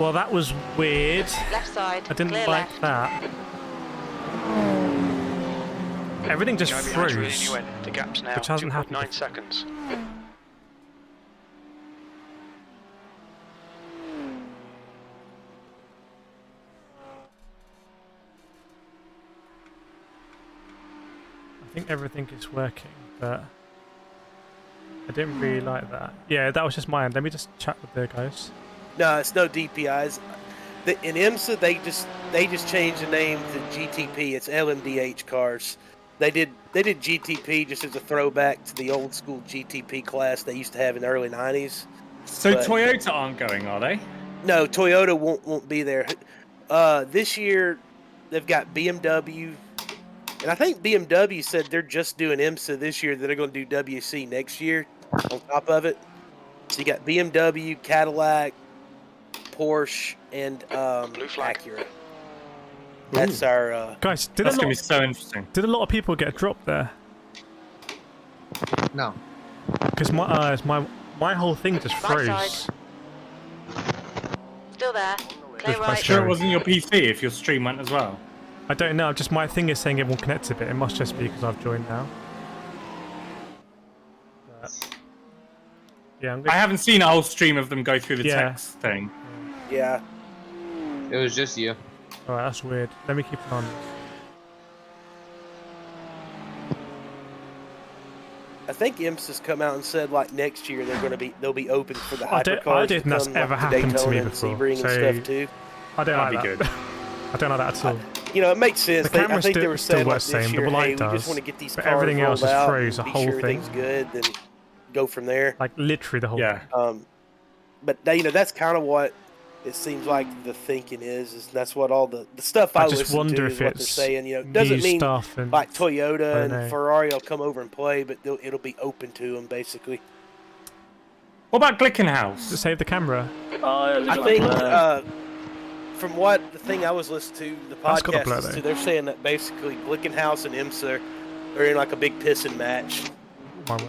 Well, that was weird. Left side. I didn't clear like left. that. Everything just froze, The gap's now which hasn't happened 2.9 before. seconds. I think everything is working, but I didn't really like that. Yeah, that was just my end. Let me just chat with the guys. No, it's no DPIs. In IMSA, they just changed the name to GTP. It's LMDH cars. They did GTP just as a throwback to the old school GTP class they used to have in the early '90s. So But- Toyota aren't going, are they? No, Toyota won't be there. This year, they've got BMW, and I think BMW said they're just doing IMSA this year. They're going to do WC next year on top of it. So you got BMW, Cadillac, Porsche, and Blue flag. Acura. That's our. Guys, That's going to be so interesting. did a lot of people get dropped there? No. Because my whole thing just Right froze. side. Still there. Clear Push right. by Sure it wasn't your PC if your stream went as well. I don't know. Just my thing is saying everyone connected, but it must just be because I've joined now. But, yeah, I haven't seen a whole stream of them go through the Yeah. text thing. Yeah. It was just you. Alright, that's weird. Let me keep it on. I think IMSA's come out and said like next year they'll be open for the I hypercars. didn't that's to come, ever like, to happened to me Daytona and before. Sebring So and stuff too. I don't That'd like be that. good. I don't like that at all. You know, it makes sense. The I camera think they were still saying like works this same, year, the hey, light we does, just want to get these but cars everything else rolled just out froze, and the be whole sure thing. everything's good, then go from there. Like literally the whole Yeah. thing. But you know, that's kind of what it seems like the thinking is that's what all the stuff I I just listen wonder to if is what they're it's saying. You know, new doesn't mean stuff and like I Toyota don't and know. Ferrari will come over and play, but it'll be open to them basically. What about to Glickenhaus? save the camera. I think from what the thing I was listening to, the That's got a blur, podcast though. to, they're saying that basically Glickenhaus and IMSA are in like a big pissing match.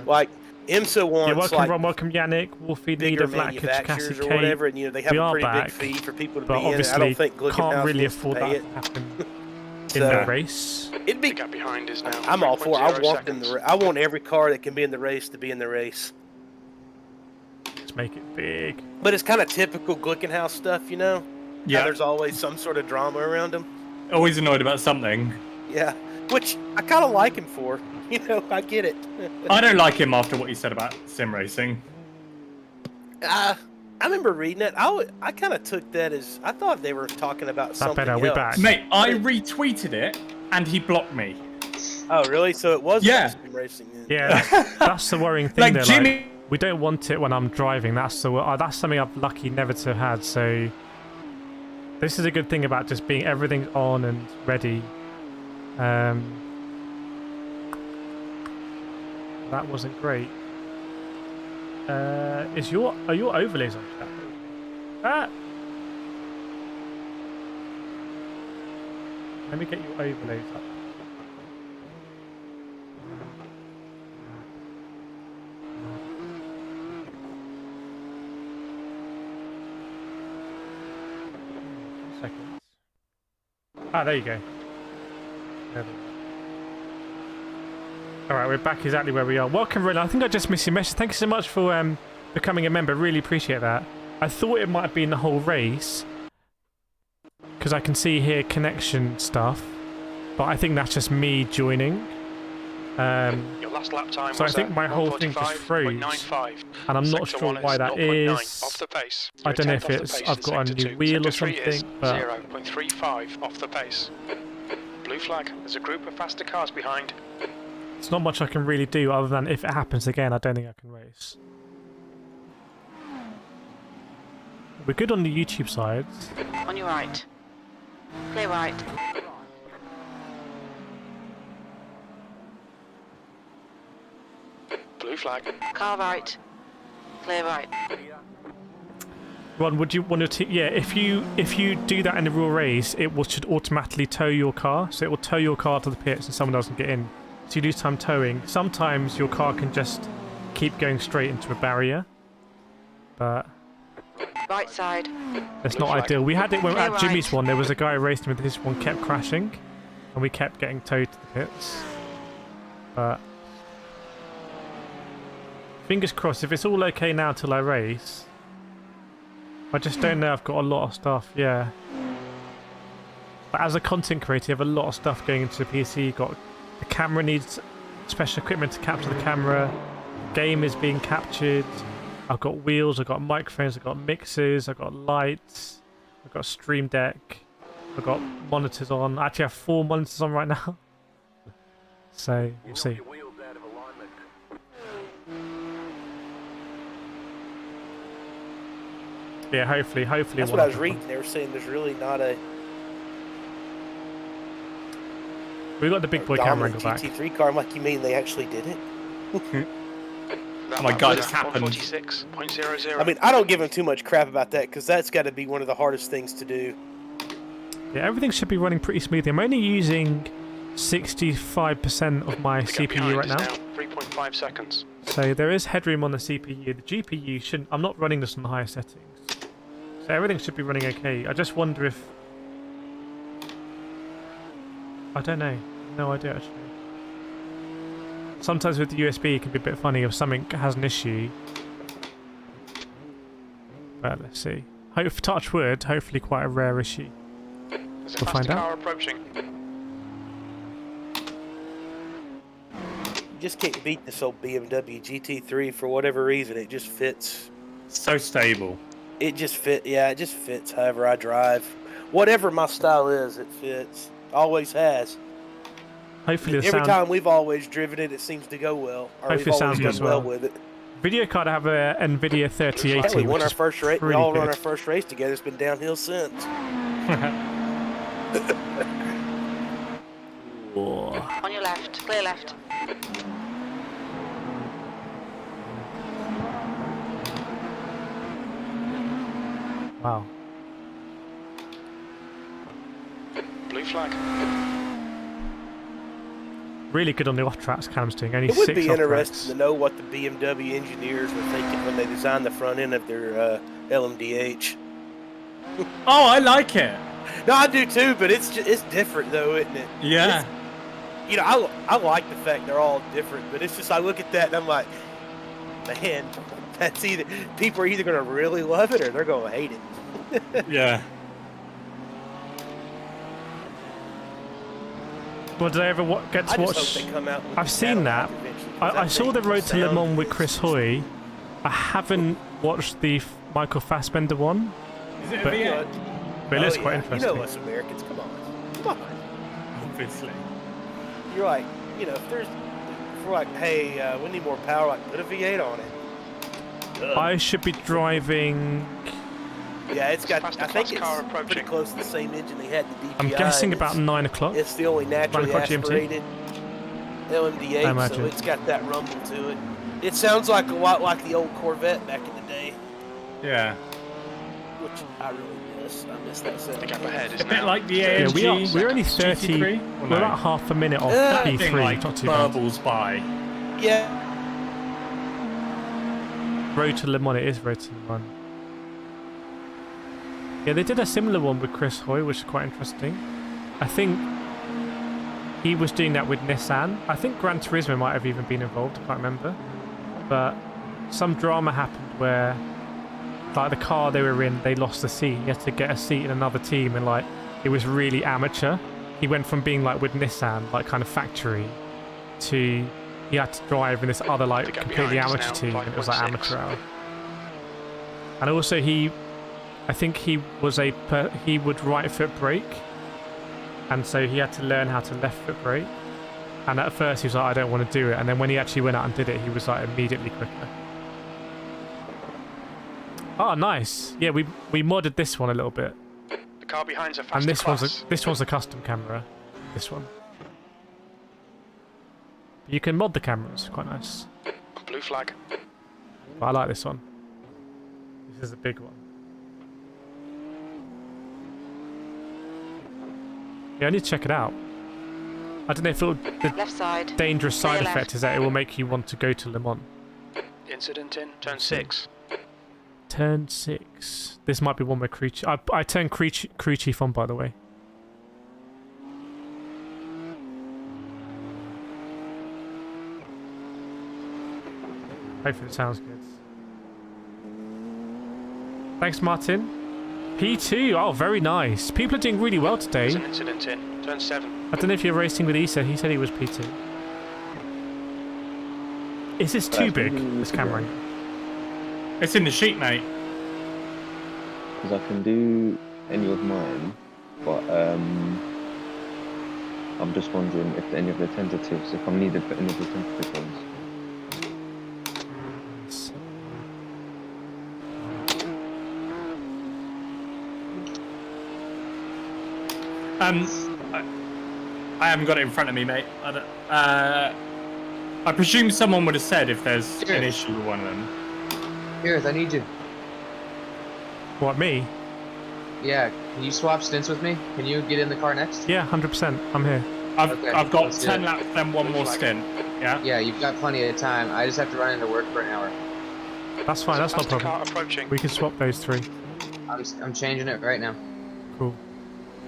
Like IMSA wants Yeah, like welcome Yannick, Wolfie, bigger Leader, Vlakic, manufacturers Cassie, or whatever, and you know they have We a are pretty back, big fee for people to but be in it. I obviously don't think Glickenhaus can't really needs to afford pay that it. to happen in So, the race. It'd be. The gap behind is now. I'm all for it. I 3.0 want them seconds. I want every car that can be in the race to be in the race. Let's make it big. But it's kind of typical Glickenhaus stuff, you know. Yeah. How there's always some sort of drama around them. Always annoyed about something. Yeah, which I kind of like him for. You know, I get it. I don't like him after what he said about sim racing. I remember reading it. I kind of took that as I thought they were talking about something better, else. we're back. Mate, I retweeted it and he blocked me. Oh, really? So it was Yeah. sim racing. Then. Yeah, that's the worrying thing. Like though, Jimmy. we don't want it when I'm driving. That's something I've lucky never to have had. So this is a good thing about just being everything's on and ready. That wasn't great. Are your overlays on chat? Ah. Let me get your overlays up. Seconds. Ah, there you go. There we go. Alright, we're back exactly where we are. Welcome, Rilla. I think I just missed your message. Thank you so much for becoming a member. Really appreciate that. I thought it might have been the whole race, because I can see here connection stuff, but I think that's just me joining. Your last lap time So I was think at my whole thing just froze, 145.95. and I'm not Sector sure one why is that 0.9 is. off the pace. I don't know if You're 10th off it's the pace I've in got a sector new two. wheel or Sector three is something, but 0.35 off the pace. Blue flag. There's a group of faster cars behind. it's not much I can really do other than if it happens again, I don't think I can race. We're good on the YouTube side. On your right. Clear right. Blue flag. Car right. Clear right. Ron, would you want to? Yeah, if you do that in the real race, it should automatically tow your car. So it will tow your car to the pits, and someone doesn't get in. So you lose time towing. Sometimes your car can just keep going straight into a barrier, but Right side. It's Blue not flag. ideal. We had it when Clear at Jimmy's right. one. There was a guy racing with his one, kept crashing, and we kept getting towed to the pits. But fingers crossed. If it's all okay now till I race, I just don't know. I've got a lot of stuff. Yeah. But as a content creator, you have a lot of stuff going into the PC. You've got the camera needs special equipment to capture the camera. Game is being captured. I've got wheels, I've got microphones, I've got mixers, I've got lights, I've got a Stream Deck, I've got monitors on. I actually have 4 monitors on right now. So, we'll see. Yeah, hopefully That's what I was reading. They were saying there's really not a We got the big boy camera angle back. GT3 car. I'm like, you mean they actually did it? Oh my god, it's happened. 146.00. I mean, I don't give them too much crap about that because that's got to be one of the hardest things to do. Yeah, everything should be running pretty smoothly. I'm only using 65% of my The gap CPU behind right is now. 3.5 seconds. So there is headroom on the CPU. The GPU shouldn't... I'm not running this on the highest settings. So everything should be running okay. I just wonder if... I don't know. No idea, actually. Sometimes with the USB it can be a bit funny if something has an issue. But let's see. Touch wood, hopefully quite a rare issue. There's a We'll find faster out. car approaching. You just can't beat this old BMW GT3 for whatever reason. It just fits. So stable. It just fit. Yeah, it just fits however I drive. Whatever my style is, it fits. Always has. Hopefully the Every sound... time we've always driven it, it seems to go well. Or Hopefully we've the always sound's done good as well well. with it. Video card, I have a NVIDIA 3080, Yeah, we won which our is first race. We pretty all good. run our first race together. It's been downhill since. Whoa. On your left. Clear left. Wow. Blue flag. Really good on the off tracks Cam's doing. Only It would 6 be off interesting tracks. to know what the BMW engineers were thinking when they designed the front end of their LMDH. Oh, I like it. No, I do too, but it's different though, isn't it? Yeah. It's, you know, I like the fact they're all different, but it's just I look at that and I'm like, man, that's either people are either going to really love it or they're going to hate it. Yeah. Well, did I ever get to I just watch? hope they come out with I've the seen that. Cadillac eventually, 'cause I that saw the thing Road to Le Mans sounds with Chris Hoy. I haven't watched the Michael Fassbender one, Is it a But- V8? but it Oh, looks quite yeah. interesting. You know us Americans, come on. Come on. Obviously. You're like, you know, if we're like, hey, we need more power, like, put a V8 on it. Ugh. I should be driving. Yeah, it's got, Faster I think class car it's pretty approaching. close to the same engine they had in the DPI. I'm guessing and about it's, 9 o'clock. It's the only naturally 9 o'clock GMT? aspirated I LMDH, imagine. so it's got that rumble to it. It sounds like a lot like the old Corvette back in the day, Yeah. which I really miss. I miss that sound. The gap ahead is A bit now. like the Yeah, AMG. we're only 30. GT3? We're Or no? about half a minute off That That thing E3. like Not too bad. burbles by. Yeah, Road to Le Mans. It is Road to Le Mans. Yeah, they did a similar one with Chris Hoy, which is quite interesting. I think he was doing that with Nissan. I think Gran Turismo might have even been involved. I can't remember. But some drama happened where, like, the car they were in, they lost the seat. He had to get a seat in another team, and like it was really amateur. He went from being like with Nissan, like kind of factory, to he had to drive in this other The like gap completely behind is amateur now team. And it was like 5.6. amateur hour. And also I think he would right foot brake, and so he had to learn how to left foot brake. And at first he was like, I don't want to do it. And then when he actually went out and did it, he was like immediately quicker. Oh, nice. Yeah, we modded this one a little bit, The car behind's a faster and this class. one's a custom camera. This one. You can mod the cameras. Quite nice. Blue flag. But I like this one. This is a big one. Yeah, I need to check it out. I don't know if the Left side. dangerous side Clear effect left. is that it will make you want to go to Le Mans. Incident in turn 6. Turn 6. This might be one where crew chief... I turned crew chief on, by the way. Hopefully it sounds good. Thanks, Martin. P2. Oh, very nice. People are doing really well today. There's an incident in turn 7. I don't know if you're racing with Issa. He said he was P2. Is this too big, this camera angle? It's in the sheet, mate. Because I can do any of mine, but I'm just wondering if any of the tentatives, if I'm needed for any of the tentative ones. I haven't got it in front of me, mate. I presume someone would have said if there's an issue with one of them. Kireth, I need you. What, me? Yeah, can you swap stints with me? Can you get in the car next? Yeah, 100%. I'm here. Okay, I've got let's do 10 it. laps, then one more stint. Yeah? Yeah, you've got plenty of time. I just have to run into work for an hour. That's fine. That's no Faster problem. car approaching. We can swap those 3. I'm changing it right now. Cool.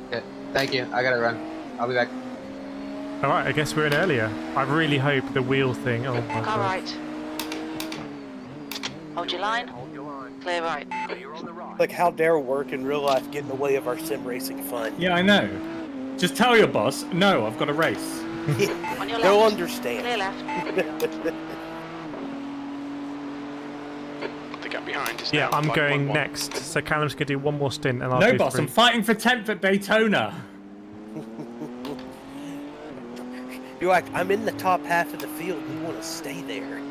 Okay, thank you. I gotta run. I'll be back. All right. I guess we're in earlier. I really hope the wheel thing. Oh my Car god. right. Hold your line. Clear right. Like, how dare work in real life get in the way of our sim racing fun? Yeah, I know. Just tell your boss, no, I've got a race. On your They'll left. understand. Clear left. The gap behind is Yeah, now I'm going 5.1. next. So Callum's gonna do one more stint, and I'll No, do boss, 3. I'm fighting for 10th at Daytona. You're like, I'm in the top half of the field. We want to stay there.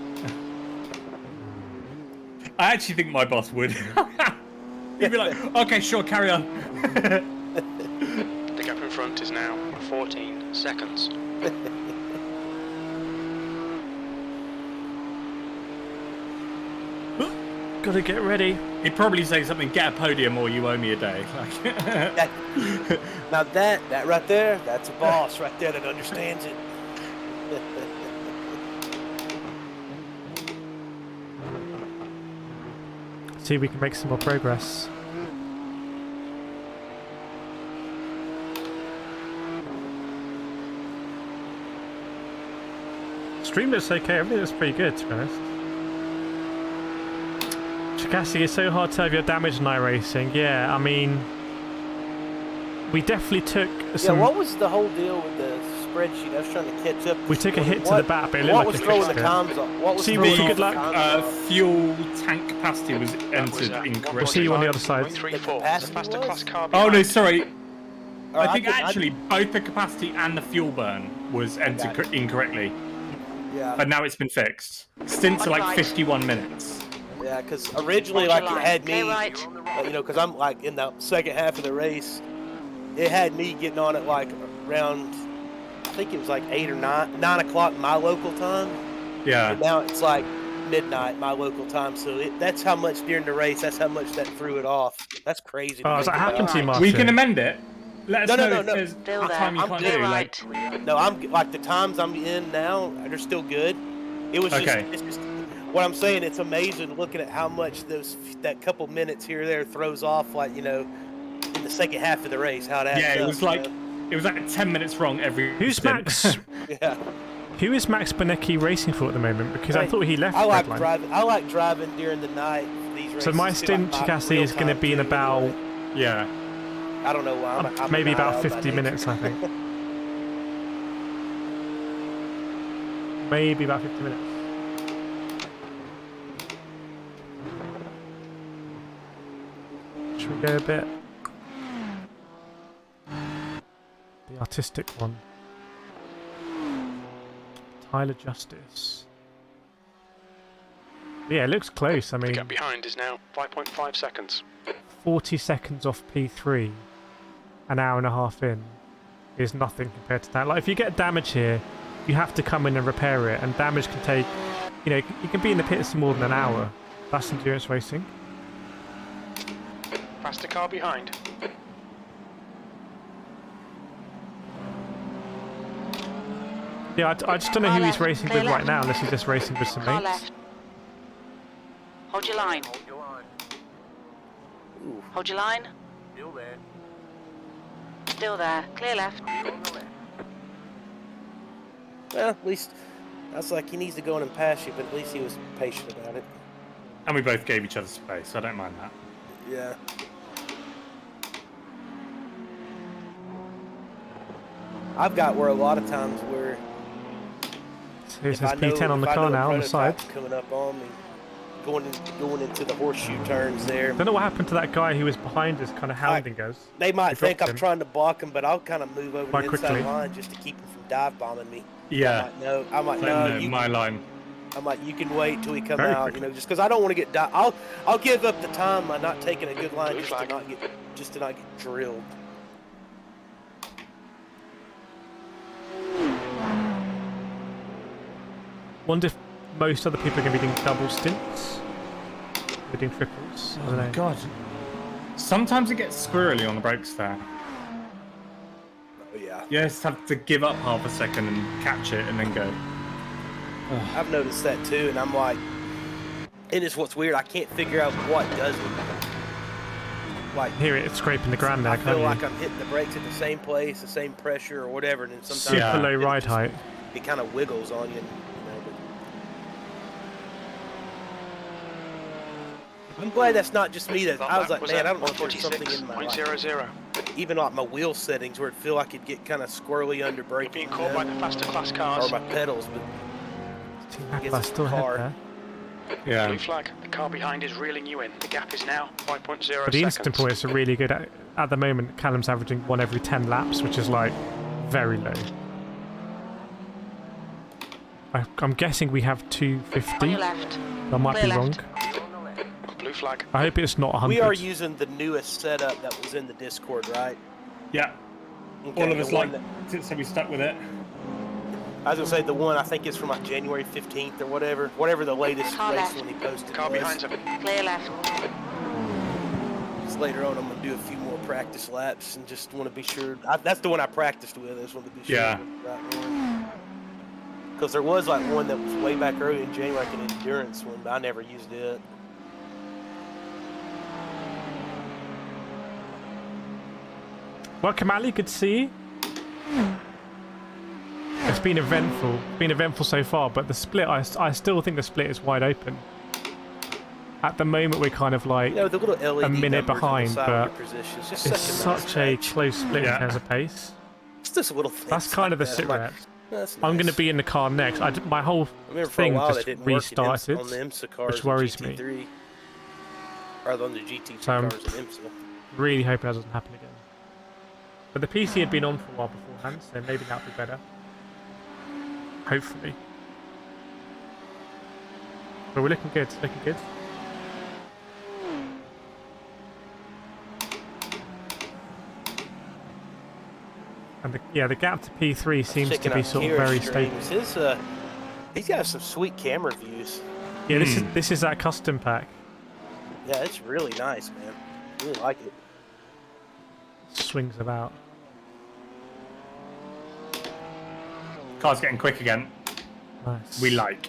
I actually think my boss would. He'd be like, okay, sure, carry on. The gap in front is now 14 seconds. Gotta get ready. He'd probably say something, get a podium or you owe me a day. Like, Now that right there, that's a boss right there that understands it. See if we can make some more progress. Stream looks okay. Everything looks pretty good, to be honest. Chikasi, it's so hard to have your damage in iRacing. Yeah, I mean, we definitely took some. Yeah, what was the whole deal with the spreadsheet? I was trying to catch up. We took a hit to the back, but it looked What like was a throwing fixed the it. comms off? What was See, throwing good the luck. comms off? fuel tank capacity was entered That was, incorrectly. We'll see you on the other side. 0.34. The capacity The faster was? class car Oh no, behind. sorry. Or I think could- actually both the capacity and the fuel burn was entered got incorrectly, yeah, but now it's been fixed. Stints are like Right. 51 minutes. yeah, because originally, Hold like, your it line. had me, Clear right. you know, because I'm like in the second half of the race, it had me getting on it like around, I think it was like 8 or 9 o'clock my local time. Yeah. And now it's like midnight my local time, so that's how much during the race. That's how much that threw it off. That's crazy. to Oh, has that think happened to you, Right. Martin? We can amend it. Let us No, no, know no, if no. there's Still a there. time you I'm can't clear do. right. Like, No, I'm like the times I'm in now. They're still good. It was Okay. just, it's just what I'm saying. It's amazing looking at how much that couple minutes here or there throws off. Like, you know, in the second half of the race, how that. yeah, it was like 10 minutes wrong every. Who's stint. Max? Yeah. Who is Max Benecki racing for at the moment? Because I Hey, thought he left I like Redline. driving. I like driving during the night. For these races. So my It's stint, like Chikasi, is going to real-time be in too, about anyway. Yeah. I don't know why. I'm maybe a night about owl by 50 nature. minutes, I think. Maybe about 50 minutes. Should we go a bit? The artistic one. Tyler Justice. Yeah, it looks close. I The mean, gap behind is now 5.5 seconds. 40 seconds off P3, an hour and a half in, is nothing compared to that. Like, if you get damage here, you have to come in and repair it, and damage can take, you know, you can be in the pits for more than an hour. That's endurance racing. Faster car behind. Yeah, I just don't know Car who he's left, racing clear with right left. now, unless he's just racing with some Car mates. left. Hold your line. Ooh. Hold your line. Still there. Still there. Clear left. Well, at least that's like he needs to go in and pass you, but at least he was patient about it. And we both gave each other space, so I don't mind that. Yeah. I've got where a lot of times where So it says P10 on the car now on the side. coming up on me, going into the horseshoe turns there. Don't know what happened to that guy who was behind us, kind of hounding us. They might They think dropped I'm him. trying to block him, but I'll kind of move over Quite the inside quickly. line just to keep him from dive bombing me. Yeah. I might Same know. there, my line. I'm like, you can wait till we come Very out, quickly. just because I don't want to get. I'll give up the time by not taking a good line Blue just to flag. not get drilled. Wonder if most other people are going to be doing double stints. They're doing triples. I don't know. God. Sometimes it gets squirrely on the brakes there. Oh yeah, You just have to give up half a second and catch it and then go. I've noticed that too, and I'm like, and it's what's weird. I can't figure out what does it. Like, Hear it scraping the ground I there, feel can't like you? I'm hitting the brakes at the same place, the same pressure or whatever, and then sometimes Super Yeah. low it ride just- height. It kind of wiggles on you. I'm glad that's not just me. That I was like, man, I don't know if there's something in my life. 146.00. Even like my wheel settings where it feel like it get kind of squirrely under You're braking, being caught by the faster class or cars. my pedals, but Team I guess Apple's it's still ahead car. there. Yeah. Blue flag. The car behind is reeling you in. The gap is now 5.0 But the seconds. instant points are really good. At the moment, Callum's averaging 1 every 10 laps, which is like very low. I'm guessing we have On 250. your left. I might be Clear wrong. left. Blue flag. I hope it's not 100. we are using the newest setup that was in the Discord, right? Yeah. Okay, All of the us one like, that- so we stuck with it. I was gonna say the one I think is from like January 15th or whatever the latest Car race left. when he posted. Car was. behind's a Clear left. Just later on, I'm gonna do a few more practice laps and just want to be sure. That's the one I practiced with. I just want to be sure. Yeah. Because there was like one that was way back early in January, like an endurance one, but I never used it. Welcome, Ali. Good to see you. It's been eventful. It's been eventful so far, but the split, I still think the split is wide open. At the moment, we're kind of like You know, the little LED a minute numbers on the behind, side of but your position. It's just it's such a such a nice touch. close split Yeah. in terms of pace. It's just little things. That's kind of the like that. sit I'm like, rep. That's I'm going to nice. be in the car next. My whole I remember for a thing while just that didn't work restarted, on the IMSA cars, which worries me. GT3, rather than the GT2 So I'm- cars and IMSA. Really hoping that doesn't happen again. But the PC had been on for a while beforehand, so maybe that'll be better. Hopefully. But we're looking good, looking good. And the gap to P3 seems to Checking be out sort of Kireth very stable. streams. He's got some sweet camera views. Yeah, this is that custom pack. Yeah, it's really nice, man. Really like it. Swings about. Car's getting quick again. Nice. We like.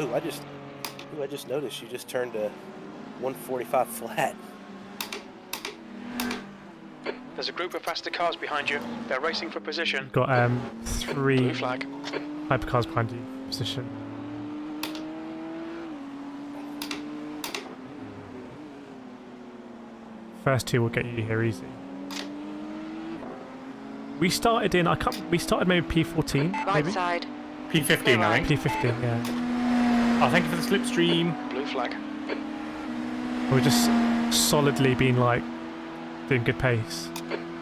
Ooh, I just noticed you just turned to 145 flat. There's a group of faster cars behind you. They're racing for position. Got 3 Blue flag. hypercars behind you. Position. First 2 will get you here easy. We started in we started maybe P14, Right maybe side. P15, I think. P15, yeah. Oh, thank you for the slipstream. Blue flag. We're just solidly being like doing good pace.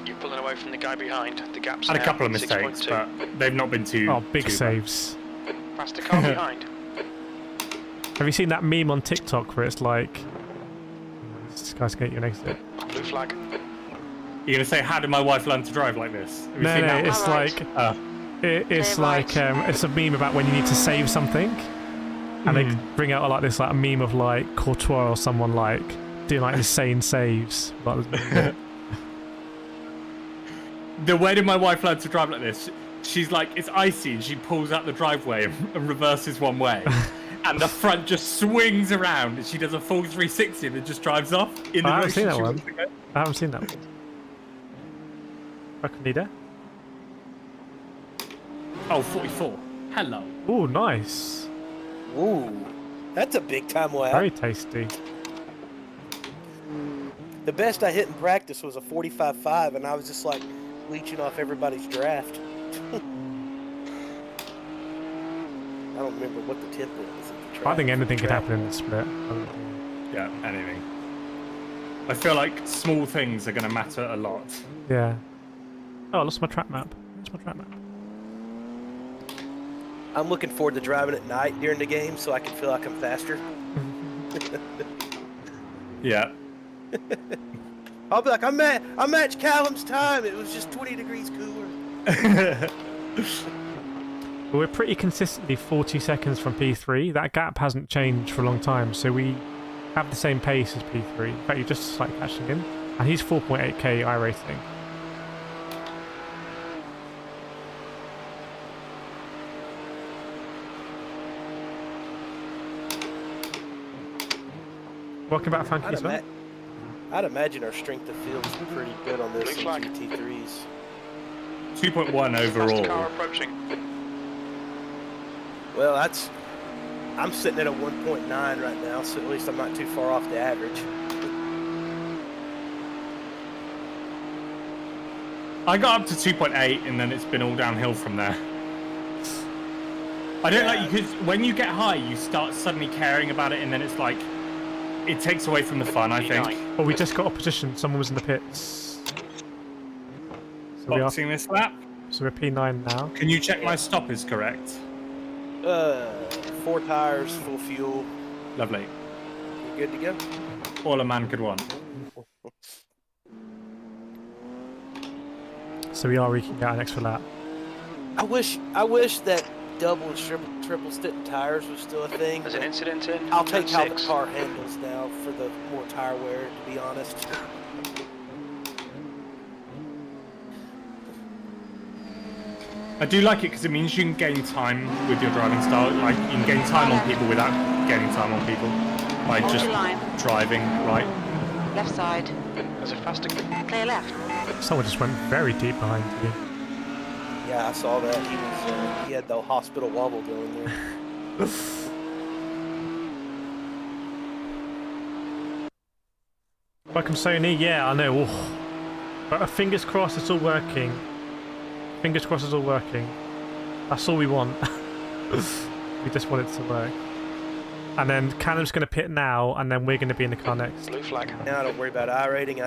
You're pulling away from the guy behind. The gap's Had a now couple of mistakes, 6.2. but they've not been too. Oh, big too bad. saves. Faster car behind. Have you seen that meme on TikTok where it's like, this guy's gonna get you an exit? Blue flag. You're gonna say, how did my wife learn to drive like this? Have you No, seen no, that? it's Alright. like it's Clear like right. it's a meme about when you need to save something, and they bring out like this like a meme of like Courtois or someone like doing like insane saves. Like, The way did my wife learn to drive like this? She's like, it's icy, and she pulls out the driveway and reverses one way. And the front just swings around, and she does a full 360 and then just drives off. In the I haven't seen that direction one. she wants to go. I haven't seen that one. Welcome, leader. Oh, 44. Hello. Oh, nice. Ooh, that's a big time lap. Very tasty. The best I hit in practice was a 45.5, and I was just like leeching off everybody's draft. I don't remember what the tempo was at the track. I think anything could happen in the split. Yeah, anything. I feel like small things are going to matter a lot. Yeah. Oh, I lost my track map. Where's my track map? I'm looking forward to driving at night during the game so I can feel like I'm faster. Yeah. I'll be like, I matched Callum's time. It was just 20 degrees cooler. Well, we're pretty consistently 40 seconds from P3. That gap hasn't changed for a long time, so we have the same pace as P3. In fact, you're just slightly catching him. And he's 4.8k iRacing. Welcome back, Funky, as well. I'd imagine our strength of field is pretty good on this Blue flag. GT3s. 2.1 Fast car overall. approaching. Well, I'm sitting at a 1.9 right now, so at least I'm not too far off the average. I got up to 2.8 and then it's been all downhill from there. I don't like you because when you get high, you start suddenly caring about it and then it's like, it takes away from the fun, I think. Oh, we just got opposition. Someone was in the pits. So Boxing this lap. so we're P9 now. Can you check my stop is correct? 4 tires, full fuel. Lovely. You good to go? All a man could want. So we are eking out an extra lap. I wish that double and triple stint tires was still a thing. There's an incident in. I'll take how the 10-6. car handles now for the more tire wear, to be honest. I do like it because it means you can gain time with your driving style. Like you can gain time on people without gaining time on people by Hold just your line. driving right. Left side. There's a faster. Clear left. Someone just went very deep behind you. Yeah, I saw that. He had the hospital wobble going there. Welcome, Sony. Yeah, I know. Oh. But fingers crossed it's all working. Fingers crossed it's all working. That's all we want. We just want it to work. And then Callum's going to pit now, and then we're going to be in the car next. Blue flag. Now I don't worry about iRating.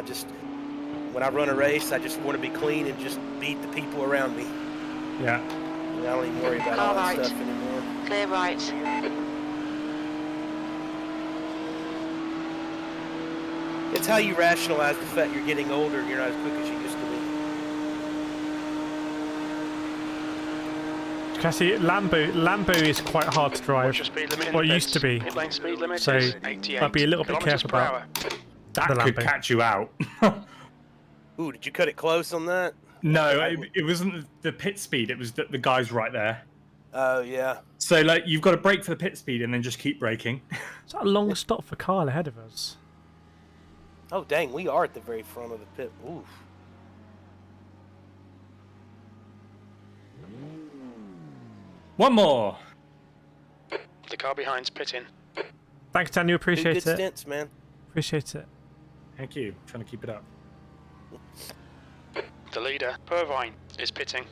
When I run a race, I just want to be clean and just beat the people around me. Yeah. And I don't even worry about all that Alright. stuff anymore. Clear right. It's how you rationalize the fact you're getting older and you're not as quick as you used to be. Cassie, Lambo is quite hard to drive. What's your speed limit in Well, the it used to pits? be. Pit lane speed limit So, is 88 I'd be a little bit kilometers careful per about hour. That The could Lambo. catch you out. Ooh, did you cut it close on that? No, it wasn't the pit speed. It was the guy's right there. Oh, yeah. So like you've got to brake for the pit speed and then just keep braking. Is that a long stop for Kyle ahead of us? Oh, dang, we are at the very front of the pit. Oof. One more. The car behind's pitting. Thanks, Daniel. Two Appreciate good it. stints, man. Appreciate it. Thank you. Trying to keep it up. The leader, Purvine, is pitting.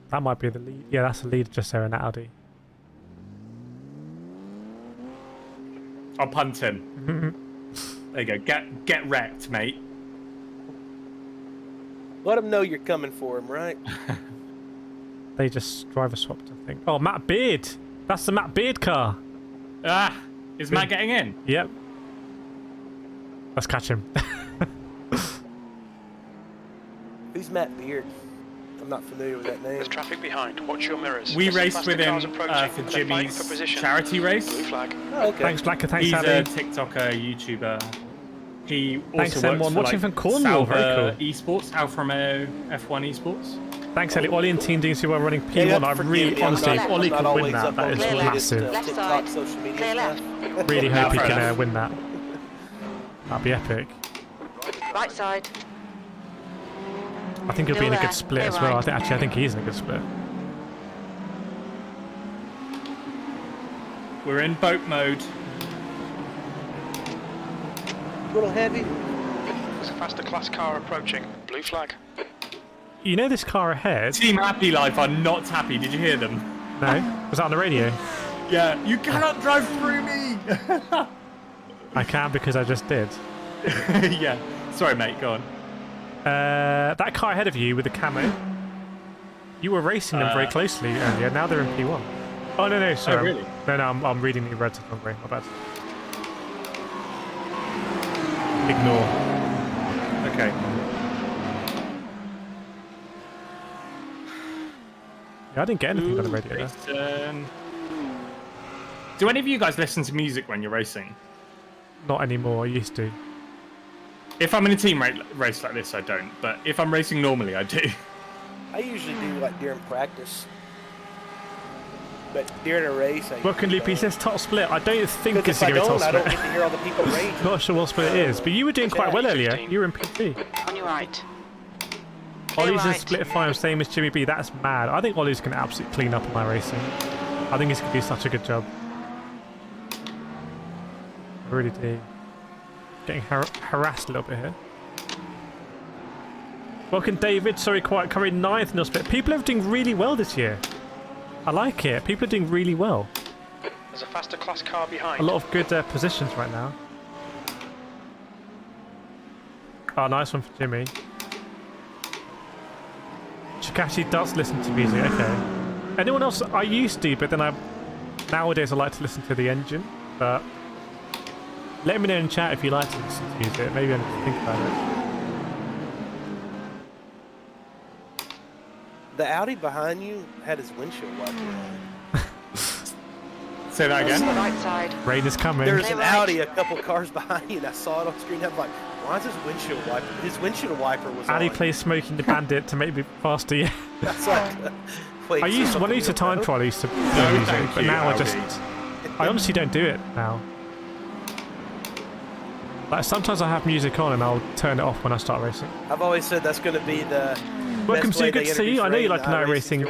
That might be the lead. Yeah, that's the lead just there in that Audi. I'll punt him. There you go. Get wrecked, mate. Let them know you're coming for him, right? They just driver swapped, I think. Oh, Matt Beard. That's the Matt Beard car. Ah, is Matt getting in? Yep. Let's catch him. Who's Matt Beard? I'm not familiar with that name. There's traffic behind. Watch your mirrors. We There's some raced faster with him cars approaching, for but they're fighting for Jimmy's position. charity race. Blue flag. Oh, okay. Thanks, Blacker. Thanks, He's a Abby. TikToker, YouTuber. He Thanks, also works M1. for Watching like from Cornwall. Very Sauber cool. Esports, Alfa Romeo F1 Esports. Thanks, Ellie. Ollie and team doing so well running Yeah, you P1. have to I forgive really, me, I'm honestly, not- if Ollie I'm can not win always that, up that on is the latest, massive. Left TikTok, side. social media Clear stuff. left. Really hope he fair can enough. win that. That'd be epic. Right side. I think he'll be in a Still good split there. as well. Clear I think he is in a good split. We're in boat mode. A little heavy. There's a faster class car approaching. Blue flag. You know this car ahead? Team Happy Life are not happy. Did you hear them? No? Was that on the radio? Yeah. You cannot drive through me. I can because I just did. Yeah. Sorry, mate. Go on. That car ahead of you with the camo, you were racing them very closely earlier. Now they're in P1. Oh, no, sorry. really? No, I'm reading the red wrong way. My bad. Ignore. Okay. Yeah, I didn't get anything on the radio there. Racing. Do any of you guys listen to music when you're racing? Not anymore. I used to. If I'm in a team race like this, I don't. But if I'm racing normally, I do. I usually do like during practice. But during a race, I Welcome, usually Loopy. don't. Says top split. I don't think Because it's if I going to be top don't, I don't split. get to hear all the people raging. Not sure what split it is, but you were doing quite well earlier. You were in P3. On your right. Clear Ollie's in right. split 5, same as Jimmy B. That's mad. I think Ollie's going to absolutely clean up on my racing. I think he's going to do such a good job. I really do. Getting harassed a little bit here. Welcome, David. Sorry, quite coming 9th in your split. People are doing really well this year. I like it. People are doing really well. There's a faster class car behind. A lot of good positions right now. Oh, nice one for Jimmy. Chikashi does listen to music, okay. Anyone else? I used to, but then nowadays I like to listen to the engine, but let me know in chat if you like to listen to music. Maybe I need to think about it. The Audi behind you had his windshield wiper on. Say that On the again. right side. Rain is coming. There's Clear an right. Audi a couple cars behind you, and I saw it on screen. I was like, why is his windshield wiper? His windshield wiper was Ali on. plays Smoking the Bandit to make me faster, yeah. That's like, wait, When I used to something time real trial, I used to play No, music, thank but you, now Aldi. I honestly don't do it now. Like sometimes I have music on and I'll turn it off when I start racing. I've always said that's going to be the. Welcome best to way you, good they to see you. I know you like introduce night racing,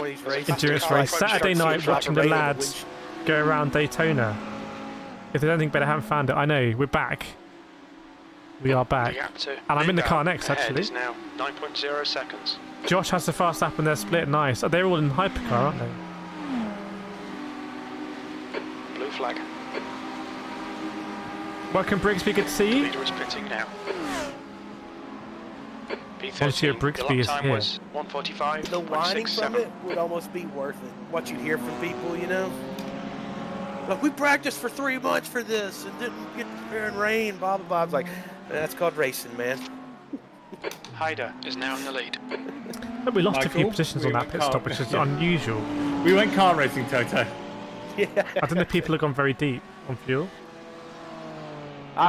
endurance race. Saturday night watching the lads go around Daytona. If there's anything better, I haven't found it. I know, we're back. We are The back. gap to And I'm in the Lindau car next, ahead actually. is now 9.0 seconds. Josh has the fast lap in their split, nice. They're all in hypercar, aren't they? Blue flag. Welcome, Brigsby, good to see you. Leader is pitting now. Monsieur P13, Brixby the lap is time here. was 1:45.67. The whining from it would almost be worth it. What you'd hear from people, you know? Like, we practiced for 3 months for this and didn't get there in rain, blah, blah, blah. I was like, that's called racing, man. Hyder is now in the lead. But we lost a few Michael, positions we on that went pit car- stop, which is yeah. unusual. We went car racing, Toto. Yeah. I don't know if people have gone very deep on fuel.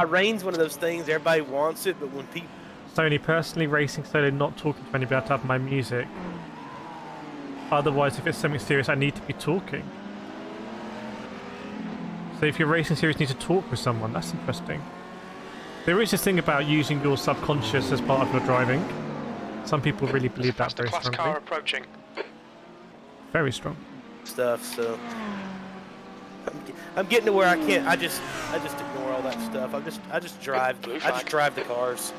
Rain's one of those things, everybody wants it, but when people. Sony, personally racing solo, not talking to anybody, I have to have my music. Otherwise, if it's something serious, I need to be talking. So if you're racing serious, you need to talk with someone. That's interesting. There is this thing about using your subconscious as part of your driving. Some people really believe that Faster very class car strongly. approaching. Very strong. Stuff, so. I'm getting to where I can't. I just ignore all that stuff. I just drive. Blue I flag. just drive the cars.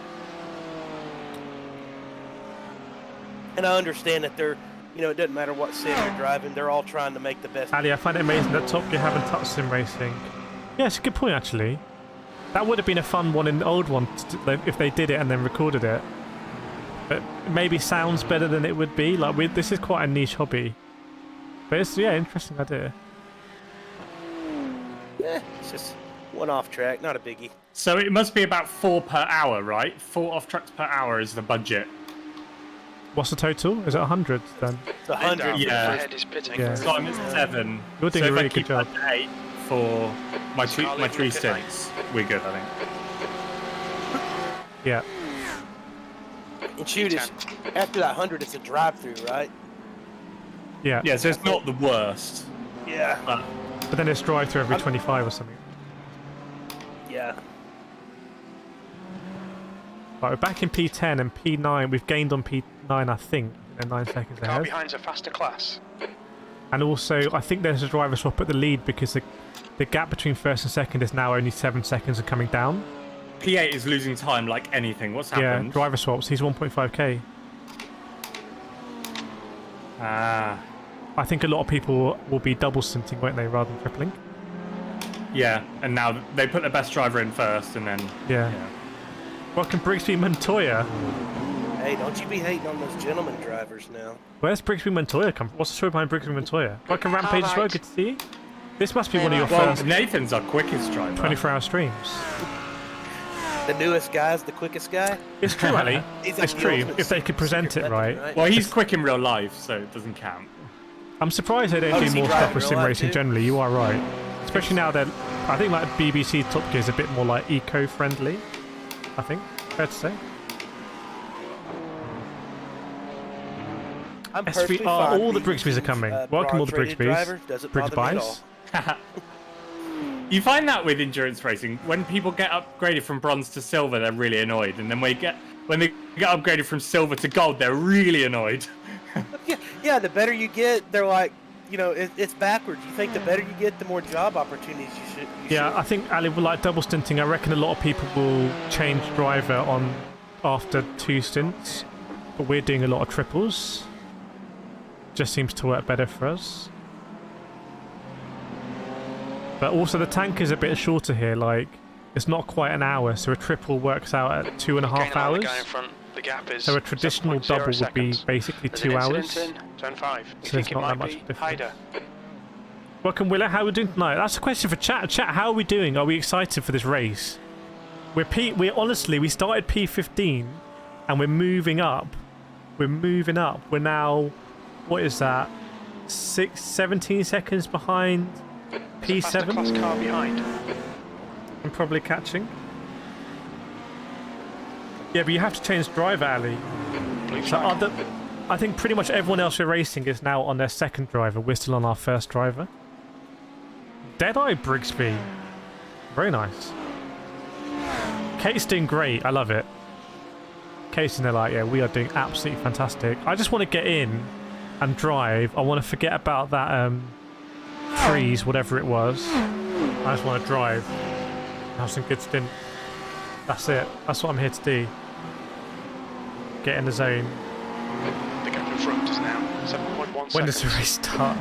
And I understand that they're, it doesn't matter what sim you're driving. They're all trying to make the best. Ali, I find it amazing that Top Gear haven't touched sim racing. Yeah, it's a good point, actually. That would have been a fun one in the old one if they did it and then recorded it. But maybe sounds better than it would be. Like, this is quite a niche hobby. But it's, yeah, interesting idea. Yeah, it's just one off track, not a biggie. So it must be about 4 per hour, right? 4 off tracks per hour is the budget. What's the total? Is it 100 then? It's 100. Lindau Yeah. ahead is pitting. Yeah. So I'm at 7. You're doing so a really if I keep good job. that to 8 for my Scarlett 3 look at stints, we're good, I think. Yeah. And shoot, after that 100, it's a drive-through, right? Yeah. Yeah, so it's not the worst. Yeah. But then it's drive-through every 25 or something. Yeah. Right, we're back in P10 and P9. We've gained on P9, I think. They're 9 seconds Car ahead. behind's a faster class. And also, I think there's a driver swap at the lead because the gap between first and second is now only 7 seconds and coming down. P8 is losing time like anything. What's happened? Yeah, driver swaps. He's 1.5k. Ah. I think a lot of people will be double stinting, won't they, rather than tripling? Yeah, and now they put the best driver in first, and then... Yeah. Welcome, Brigsby Montoya. Hey, don't you be hating on those gentleman drivers now. Where's Brigsby Montoya come from? What's the story behind Brigsby Montoya? Welcome, Rampage as well. Good to see you. This must be one of your Well, first Nathan's our quickest driver. 24-hour streams. The newest guy's the quickest guy. It's true, Ali. He's like It's the true. ultimate If they could present it right. Well, he's quick in real life, so it doesn't count. I'm surprised they don't Oh, do does he more drive stuff in with real sim life racing too? generally. You are right. Especially now that I think like BBC Top Gear is a bit more like eco-friendly. I think. Fair to say. I'm perfectly SVR, fine all the being Brigsbys are coming. Welcome all the bronze-rated Brigsbys. driver. Doesn't bother me at all. Brigsbys. You find that with endurance racing, when people get upgraded from bronze to silver, they're really annoyed, and then when they get upgraded from silver to gold, they're really annoyed. Yeah, the better you get, they're like, you know, it's backwards. You think the better you get, the more job opportunities you should. Yeah, I think Ali will like double stinting. I reckon a lot of people will change driver on after 2 stints, but we're doing a lot of triples. Just seems to work better for us. But also the tank is a bit shorter here. Like it's not quite an hour, so a triple works out at 2.5 hours. The guy in front, the gap is So a traditional 7.0 double would be seconds. basically There's 2 an hours. incident in zone 5. You So think it's it not that might much be difference. Hyder? Welcome, Willa. How are we doing tonight? That's a question for chat. Chat, how are we doing? Are we excited for this race? We're honestly, we started P15 and we're moving up. We're moving up. We're now, what is that? 17 seconds behind There's a faster class P7. car behind. I'm probably catching. Yeah, but you have to change driver, Ali. Blue So flag. I think pretty much everyone else we're racing is now on their second driver. We're still on our first driver. Deadeye Brigsby. Very nice. Kate's doing great. I love it. Kate's in there like, yeah, we are doing absolutely fantastic. I just want to get in and drive. I want to forget about that freeze, whatever it was. I just want to drive. Have some good stint. That's it. That's what I'm here to do. Get in the zone. The gap in front is now 7.1 When does the seconds. race start?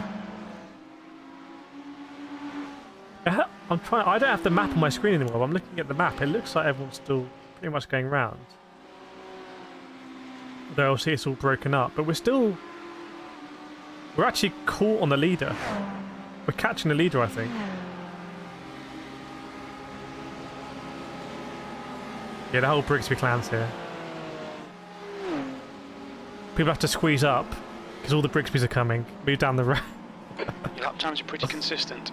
I'm trying. I don't have the map on my screen anymore. I'm looking at the map. It looks like everyone's still pretty much going round. Though I'll see it's all broken up, but we're actually caught on the leader. We're catching the leader, I think. Yeah, the whole Brigsby clan's here. People have to squeeze up because all the Brigsbys are coming. Move down the road. Your lap times are pretty consistent.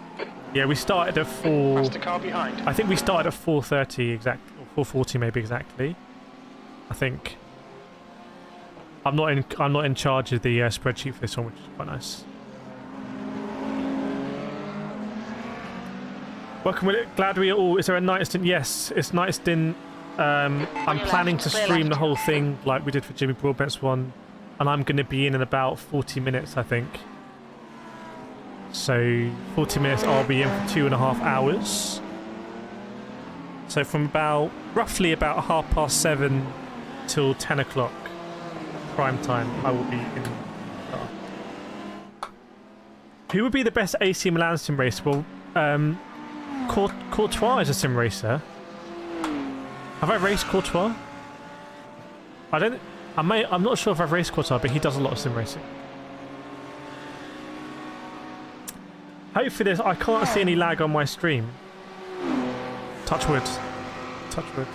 Yeah, we started at 4. Faster car behind. I think we started at 4:30 exact, or 4:40 maybe exactly. I think. I'm not in charge of the spreadsheet for this one, which is quite nice. Welcome, Will. Glad we are all. Is there a night stint? Yes, it's night stint. I'm planning to stream the whole thing like we did for Jimmy Broadbent's one, and I'm going to be in about 40 minutes, I think. So 40 minutes, I'll be in for 2.5 hours. So from roughly about 7:30 till 10 o'clock prime time, I will be in. Who would be the best AC Milan sim racer? Well, Courtois is a sim racer. Have I raced Courtois? I'm not sure if I've raced Courtois, but he does a lot of sim racing. Hopefully I can't see any lag on my stream. Touch wood. Touch wood.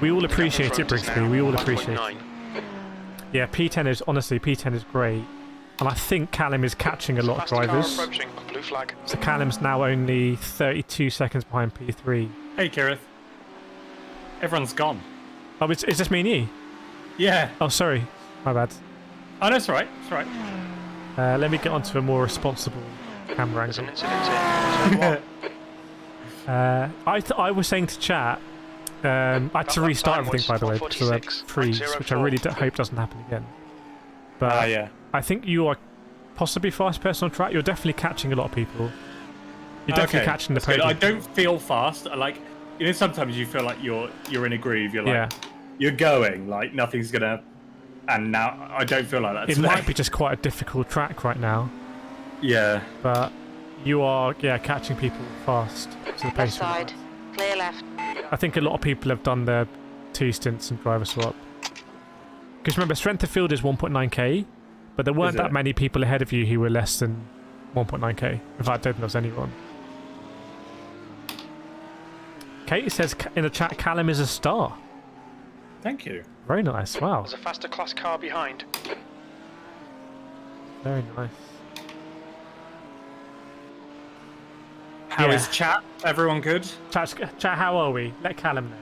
We all appreciate it, Brigsby. We all appreciate it. Yeah, P10 is great. And I think Callum is catching a lot of Faster car drivers. approaching. Blue flag. So Callum's now only 32 seconds behind P3. Hey, Kireth. Everyone's gone. Oh, it's just me and you? Yeah. Oh, sorry. My bad. Oh, that's all right. It's all right. Let me get onto a more responsible camera There's an angle. incident here. I was saying to chat, I had to restart everything, by the way, because of the 146.04, freeze, which I really hope doesn't happen again. But Ah, yeah. I think you are possibly fast person on track. You're definitely catching a lot of people. You're definitely catching the That's good. podium. I don't feel fast. Sometimes you feel like you're in a groove. You're like, you're going, like nothing's gonna. And now I don't feel like that. It today. might be just quite a difficult track right now, Yeah. but you are, catching people fast to the Left pace. side. Clear left. I think a lot of people have done their 2 stints and driver swap. Because remember, strength of field is 1.9k, but there weren't Is that it? many people ahead of you who were less than 1.9k. In fact, I don't think there was anyone. Kate says in the chat, Callum is a star. Thank you. Very nice. Wow. There's a faster class car behind. Very nice. How is chat? Everyone good? Chat, how are we? Let Callum know.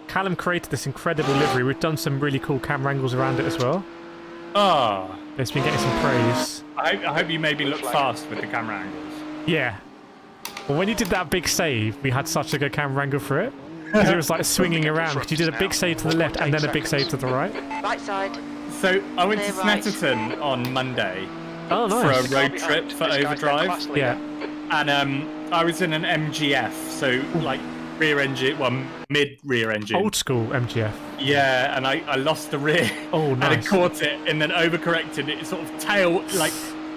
Callum created this incredible livery. We've done some really cool camera angles around it as well. Oh. It's been getting some praise. I hope you maybe look fast with the camera angles. Yeah. Well, when you did that big save, we had such a good camera angle for it. Because it was like swinging around. Because you did a big save to the left and then a big save to the right. Right side. So I went to Clear right. Snetterton on Monday Oh, nice. for a road trip for Overdrive. Yeah. And I was in an MGF, so like rear engine, well, mid rear engine. Old school MGF. Yeah, and I lost the rear. Oh, And I nice. caught it and then overcorrected it, sort of tail, like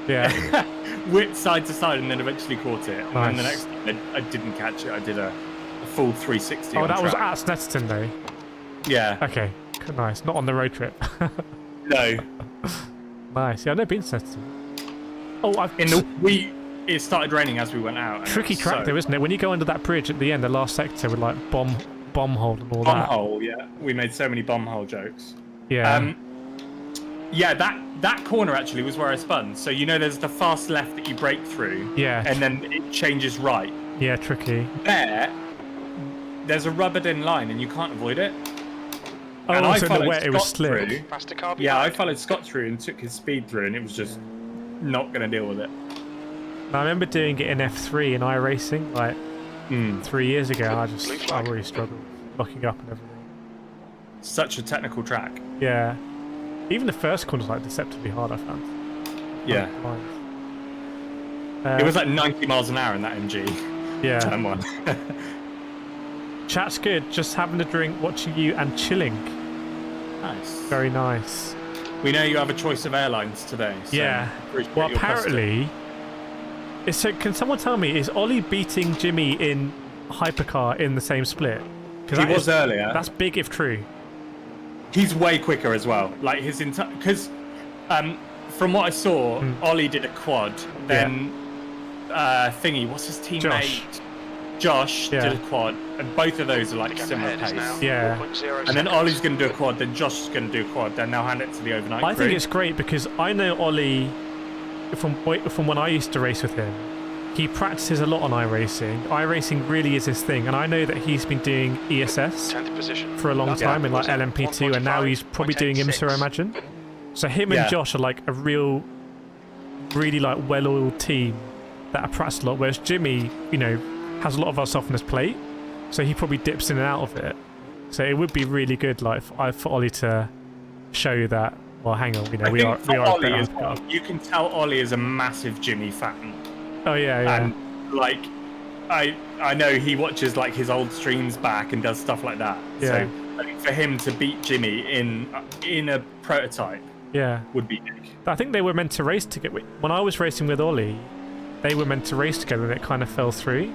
Yeah. whipped side to side and then eventually caught it. And then the Nice. next time I didn't catch it, I did a full 360 Oh, on that was track. at Snetterton though. Yeah, Okay. Nice. Not on the road trip. no. Nice. Yeah, I've never been to Snetterton. Oh, It started raining as we went out. and tricky it was track so- though, isn't it? When you go under that bridge at the end, the last sector with like bomb hole and all Bomb that. hole, yeah. We made so many bomb hole jokes. Yeah. Yeah, that corner actually was where I spun. So you know there's the fast left that you brake through. Yeah. And then it changes right. Yeah, tricky. There's a rubbered in line and you can't avoid it. Oh, and I so in the followed wet it was Scott slick. through. Faster car behind. Yeah, I followed Scott through and took his speed through and it was just not going to deal with it. I remember doing it in F3 in iRacing like 3 years ago. I really struggled locking up and everything. Such a technical track. Yeah. Even the first corner was like deceptively hard, I found. Yeah. It was like 90 miles an hour in that MG. Yeah. Turn one. Chat's good. Just having a drink, watching you, and chilling. Nice. Very nice. We know you have a choice of airlines today. So Yeah. appreciate Well, your custom. apparently, so can someone tell me, is Ollie beating Jimmy in hypercar in the same split? He was earlier. That's big if true. He's way quicker as well. Like his entire, because from what I saw, Ollie did a quad. Then thingy, what's his teammate? Josh Yeah. did a quad, and both of those are like similar Ahead is pace. now Yeah. 4.0 And then seconds. Ollie's going to do a quad, then Josh is going to do a quad, then they'll hand it to the overnight I crew. think it's great because I know Ollie from when I used to race with him. He practices a lot on iRacing. iRacing really is his thing, and I know that he's been doing ESS 10th position. for a long time in like LMP2, and now he's probably doing IMSA, I imagine. So him and Yeah. Josh are like a really like well-oiled team that are practiced a lot. Whereas Jimmy, has a lot of us off on his plate, so he probably dips in and out of it. So it would be really good, like for Ollie to show you that. Well, hang on, I we think for are a Ollie better as hypercar. well. You can tell Ollie is a massive Jimmy fan. Oh yeah. And like I know he watches like his old streams back and does stuff like that. Yeah. So I think for him to beat Jimmy in a prototype Yeah. would be big. I think they were meant to race together. When I was racing with Ollie, they were meant to race together, and it kind of fell through.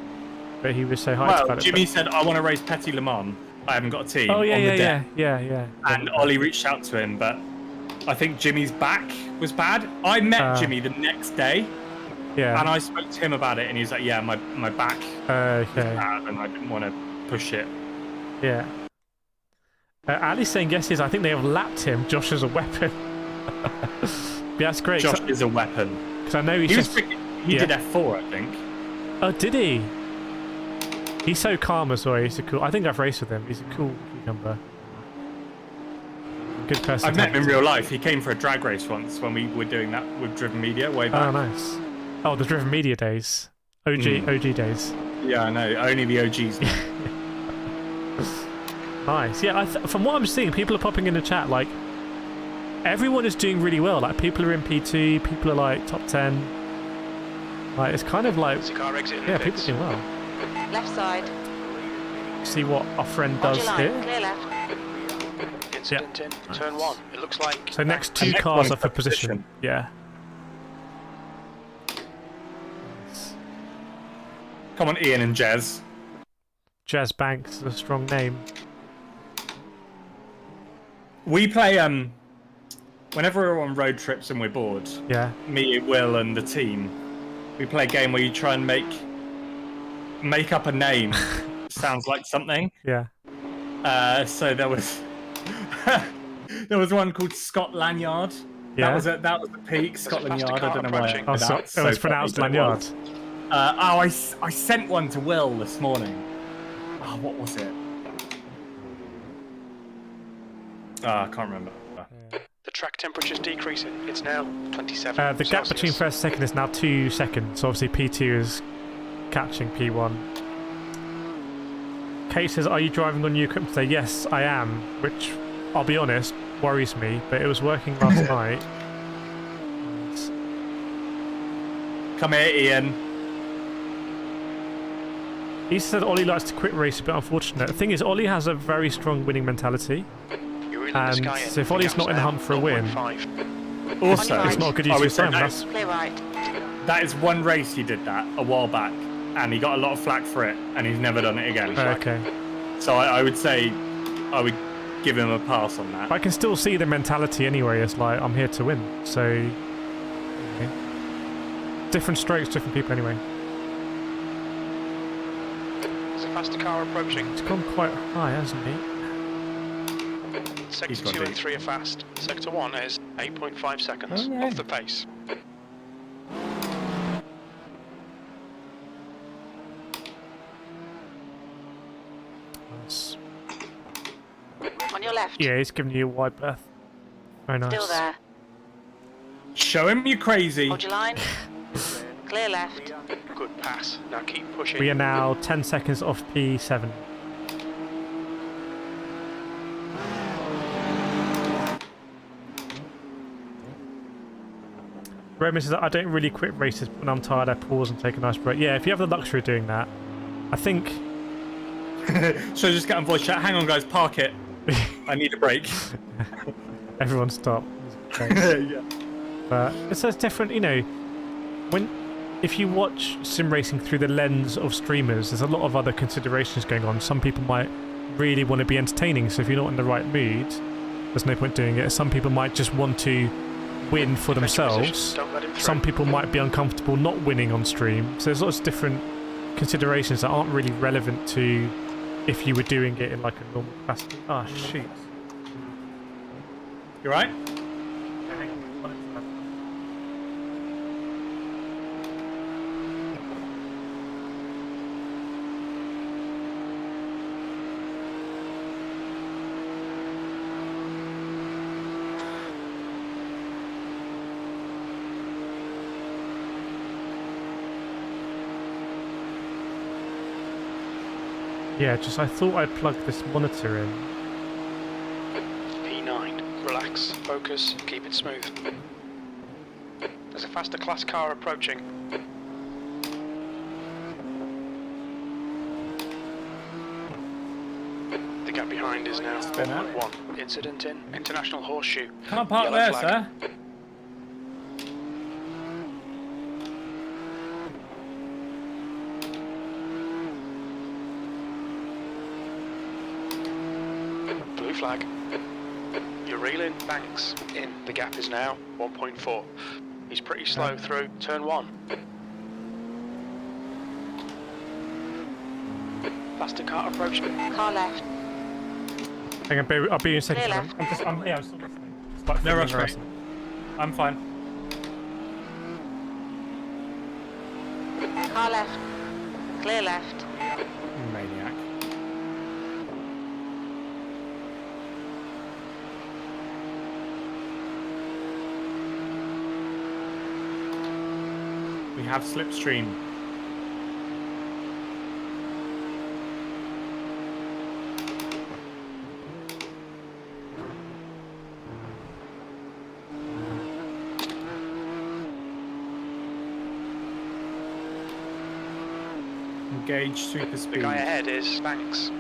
But he was so hyped Well, about it. Jimmy said, "I want to race Petit Le Mans. I haven't got a team." Oh yeah, on the yeah, day." yeah. And Ollie reached out to him, but I think Jimmy's back was bad. I met Jimmy the next day, Yeah. and I spoke to him about it, and he was like, "Yeah, my back was Okay. bad, and I didn't want to push it." Yeah. Ali's saying yes. I think they have lapped him. Josh as a weapon. Yeah, that's great. Josh is a weapon. Because I know He he's was just. freaking, he did F4, I think. Oh, did he? He's so calm as well. He's a cool. I think I've raced with him. He's a cool cucumber. Good person. I've met him in real life. He came for a drag race once when we were doing that with Driven Media way back. Oh, nice. Oh, the Driven Media days. OG days. Yeah, I know. Only the OGs know. Nice. Yeah, from what I'm seeing, people are popping in the chat. Like, everyone is doing really well. Like, people are in P2, people are like top 10. Like, it's kind of like, There's a car exiting yeah, the people pits. are doing well. Left side. See what our friend Hold does your line. here. Clear left. Incident in turn 1. It looks like... So next two next cars one's are for for position. position. Yeah. Come on, Ian and Jez. Jazz Banks is a strong name. We play, whenever we're on road trips and we're bored, Yeah. me, Will, and the team, we play a game where you try and make up a name. Sounds like something. Yeah. So there was there was one called Scott Lanyard. Yeah. That was the peak, Scotland faster Yard. I car don't know why. approaching. Oh, so, That's it was so pronounced funny, but it Lanyard. was. I sent one to Will this morning. Oh, what was it? I can't remember. The track temperature's decreasing. It's now 27 The gap between Celsius. first and second is now 2 seconds. So obviously P2 is catching P1. Kate says, "Are you driving on new equipment today?" Yes, I am. Which, I'll be honest, worries me. But it was working last night. Come here, Ian. He said Ollie likes to quit race, but unfortunate. The thing is, Ollie has a very strong winning mentality. You're in the And sky so if Ollie's not in the hunt for a win, Also, On your it's not a good I use would of say time. that- That's, Clear right. That is one race he did that a while back, and he got a lot of flack for it, and he's never done it again. okay. So I would say I would give him a pass on that. I can still see the mentality anyway. It's like, I'm here to win. So, okay. Different strokes, different people anyway. There's a faster car approaching. It's gone quite high, hasn't it? Sector He's gone 2 and deep. 3 are fast. Sector 1 is 8.5 seconds Alright. off the pace. Nice. On your left. Yeah, he's giving you a wide berth. Very nice. Still there. Show him you crazy. Hold your line. Clear left. Good pass. Now keep pushing. We are now 10 seconds off P7. Roman says, I don't really quit races when I'm tired. I pause and take a nice break. Yeah, if you have the luxury of doing that, I think. So just get on voice chat. Hang on, guys. Park it. I need a break. Everyone stop. Yeah. But it says different, you know, if you watch sim racing through the lens of streamers, there's a lot of other considerations going on. Some people might really want to be entertaining, so if you're not in the right mood, there's no point doing it. Some people might just want to win for themselves. Don't let him through. Some people might be uncomfortable not winning on stream. So there's lots of different considerations that aren't really relevant to if you were doing it in like a normal capacity. Ah, shoot. You right? Yeah, just I thought I'd plug this monitor in. P9. Relax. Focus. Keep it smooth. There's a faster class car approaching. The gap behind is now Spin out. 1.1. Incident in International Horseshoe. Can't park Yellow there, flag. sir. Blue flag. You're reeling. Banks in. The gap is now 1.4. He's pretty slow through turn 1. Faster car approaching. Car left. Hang on, baby, I'll be in a second. Clear left. I'm still listening. It's like No rush, harassing. mate. I'm fine. Car left. Clear left. Maniac. We have slipstream. Engage super speed. The guy ahead is Banks.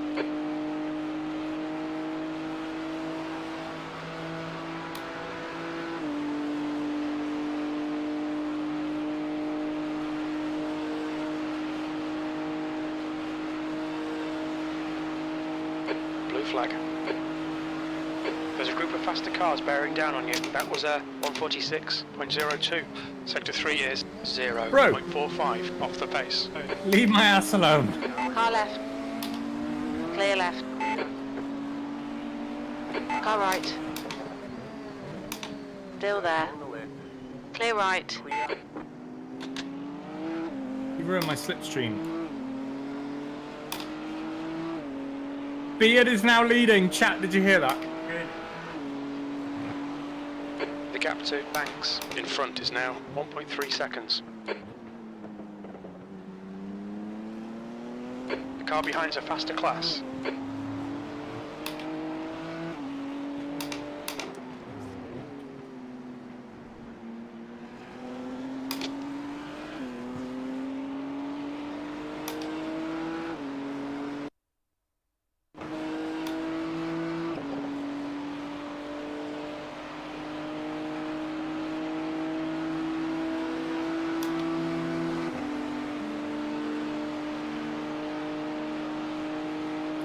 Blue flag. There's a group of faster cars bearing down on you. That was a 146.02. Sector 3 is 0.45 off the pace. Leave my ass alone. Car left. Clear left. Car right. Still there. Clear right. You ruined my slipstream. Beard is now leading. Chat, did you hear that? The gap to Banks in front is now 1.3 seconds. The car behind's a faster class.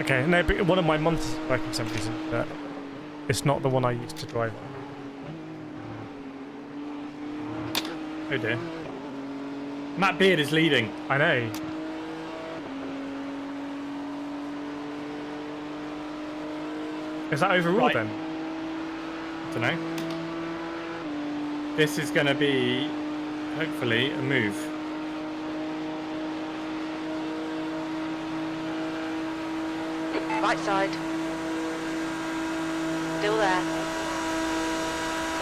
Okay, no, but one of my monitors is working for some reason, but it's not the one I used to drive on. Oh dear. Matt Beard is leading. I know. Is that overall Right. then? I don't know. This is going to be, hopefully, a move. Right side. Still there.